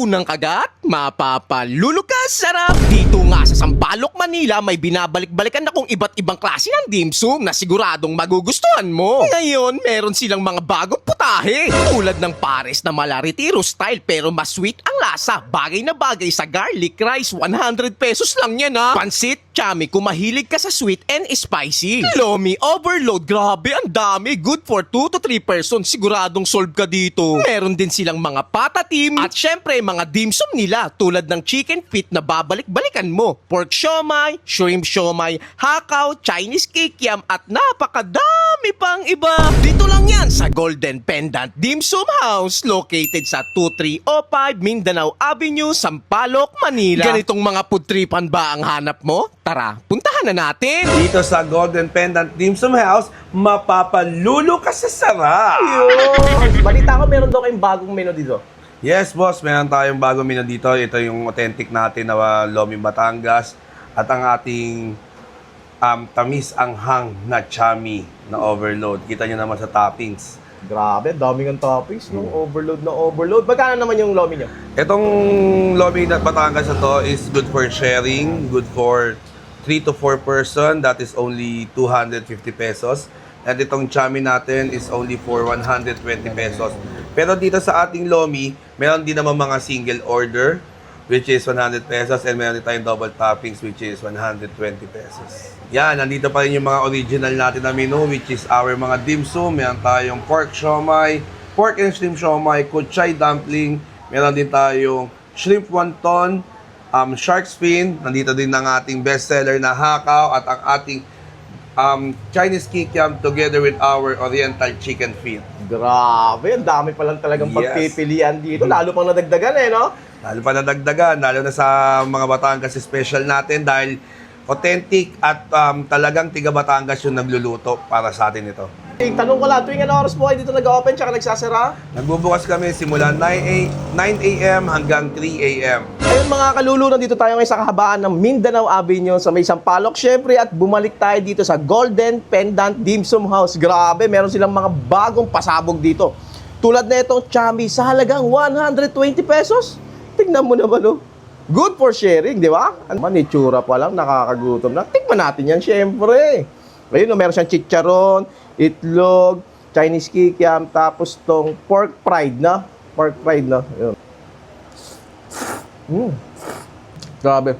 unang kagat, mapapalulukas sarap. Dito nga sa Sampaloc, Manila, may binabalik-balikan akong iba't ibang klase ng dimsum na siguradong magugustuhan mo. Ngayon, meron silang mga bagong putahe. Tulad ng pares na malaritiro style pero mas sweet ang lasa. Bagay na bagay sa garlic rice, 100 pesos lang yan ha. Pansit, chami, kung mahilig ka sa sweet and spicy. Lomi overload, grabe ang dami. Good for 2 to 3 persons. Siguradong solve ka dito. Meron din silang mga patatim at syempre mga dimsum nila tulad ng chicken feet na babalik-balikan mo. Pork siomai, shrimp siomai, hakaw, Chinese kikiam at napakadami pang iba. Dito lang yan sa Golden Pendant Dimsum House located sa 2305 Mindanao Avenue, Sampaloc, Manila. Ganitong mga pudtripan ba ang hanap mo? Tara, puntahan na natin. Dito sa Golden Pendant Dimsum House, mapapalulo ka sa sarap! Yun! Balita ko meron daw kayong bagong menu dito. Yes, boss. Meron tayong bagong menu dito. Ito yung authentic natin na Lomi Batangas at ang ating tamis anghang na chami na overload. Kita nyo naman sa toppings. Grabe, daming ang toppings, no? Overload na overload. Magkano naman yung lomi nyo? Itong Lomi na Batangas na to is good for sharing, good for 3 to 4 person. That is only 250 pesos. At itong chami natin is only for 120 pesos. Pero dito sa ating Lomi, meron din naman mga single order, which is 100 pesos. And meron din tayong double toppings, which is 120 pesos. Yan, nandito pa rin yung mga original natin na menu, which is our mga dimsum. Meron tayong pork siomai, pork and shrimp siomai, kuchay dumpling. Meron din tayong shrimp wonton, shark fin. Nandito din ang ating bestseller na hakaw at ang ating Chinese kikiam together with our oriental chicken feet. Grabe, ang dami pa lang talagang Yes. pagpipilian dito. Lalo pang nadagdagan no? Lalo pa nadagdagan, lalo na sa mga Batangas special natin dahil authentic at talagang tiga Batangas yung nagluluto para sa atin ito. Tanong ko lang, tuwing anong oras po kayo dito nag-open tsaka nagsasara? Nagbubukas kami simula 9 a.m. hanggang 3 a.m. Ayun mga kaluluno, dito tayo ngayon sa kahabaan ng Mindanao Avenue sa may Sampaloc, syempre, at bumalik tayo dito sa Golden Pendant Dimsum House. Grabe, meron silang mga bagong pasabog dito. Tulad na itong chami sa halagang 120 pesos. Tingnan mo naman, oh. Good for sharing, di ba? Ano, itsura pa lang, nakakagutom na. Tingnan natin yan, syempre. Ayun, meron siyang chicharon, itlog, Chinese kikiam, tapos tong pork fried na. Pork fried na. Ayun. Grabe.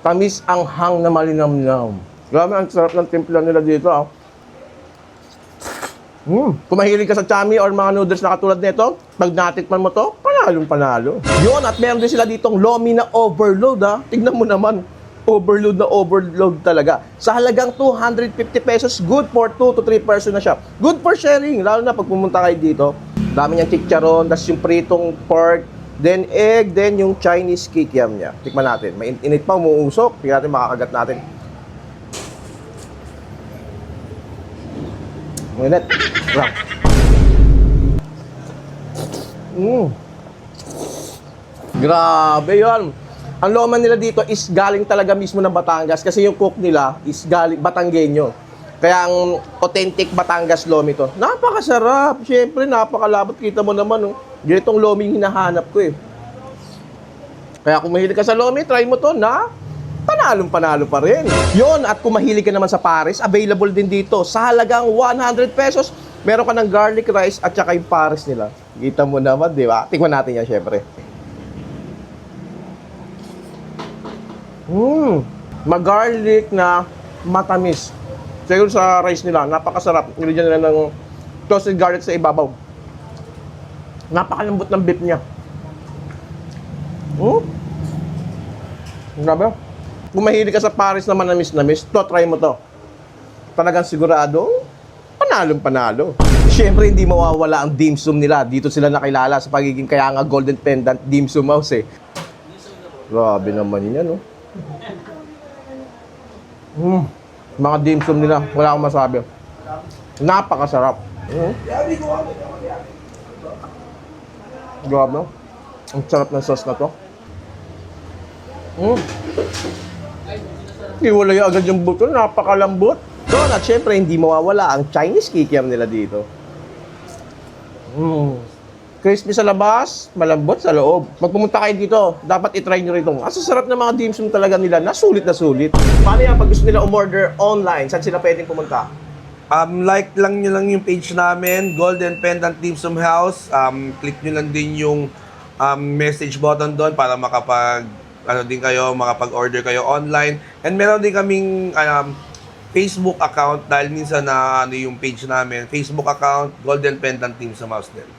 Tamis ang hang na malinamnam. Grabe, ang sarap ng timpla nila dito. Kung mahilig ka sa chami or mga noodles na katulad nito, pag natikman mo to, panalong panalo. Yun, at meron din sila ditong lomi na overload Tignan mo naman. Overload na overload talaga. Sa halagang 250 pesos, good for 2 to 3 person na siya. Good for sharing, lalo na pag pumunta kayo dito. Dami niyang chicharon, tas yung pritong pork, then egg, then yung Chinese kikiam niya. Tikman natin. May init pa, umuusok. Tingnan natin, makakagat natin. Init. Rang. Grabe yun. Ang loman nila dito is galing talaga mismo ng Batangas kasi yung cook nila is galing Batanggenyo. Kaya ang authentic Batangas lomi to. Napakasarap. Siyempre, napakalabot. Kita mo naman, ganitong lomi yung hinahanap ko Kaya kung mahilig ka sa lomi, try mo to na panalong-panalo pa rin. Yon, at kung mahilig ka naman sa pares, available din dito. Sa halagang 100 pesos, meron ka ng garlic rice at saka yung pares nila. Kita mo naman, di ba? Tikman natin yan, syempre. Mag-garlic na matamis. Siguro sa rice nila, napakasarap. Nilagyan nila ng toasted garlic sa ibabaw. Napakalambot ng beef niya. Grabe. Kung mahilig ka sa pares na manamis-namis, try mo to. Talagang sigurado, panalong-panalo. Siyempre, hindi mawawala ang dimsum nila. Dito sila nakilala sa pagiging kaya nga Golden Pendant Dimsum House Grabe naman yan, Mga dimsum nila, wala akong masabi. Napakasarap. Grabe, no? Ang sarap ng sauce na to. Iwalay agad yung buto, napakalambot. Doon, at syempre, hindi mawawala ang Chinese kikiam nila dito. Crispy sa labas, malambot sa loob. Magpumunta kayo dito, dapat itry nyo rito. Ang sasarap ng mga dim sum talaga nila, na sulit na sulit. Paano yan pag gusto nila umorder online? Saan sila pwedeng pumunta? Like lang nyo lang yung page namin, Golden Pendant Dim Sum House. Click nyo lang din yung message button doon para makapag-order kayo online. And meron din kaming Facebook account dahil minsan na yung page namin, Facebook account, Golden Pendant Dim Sum House din.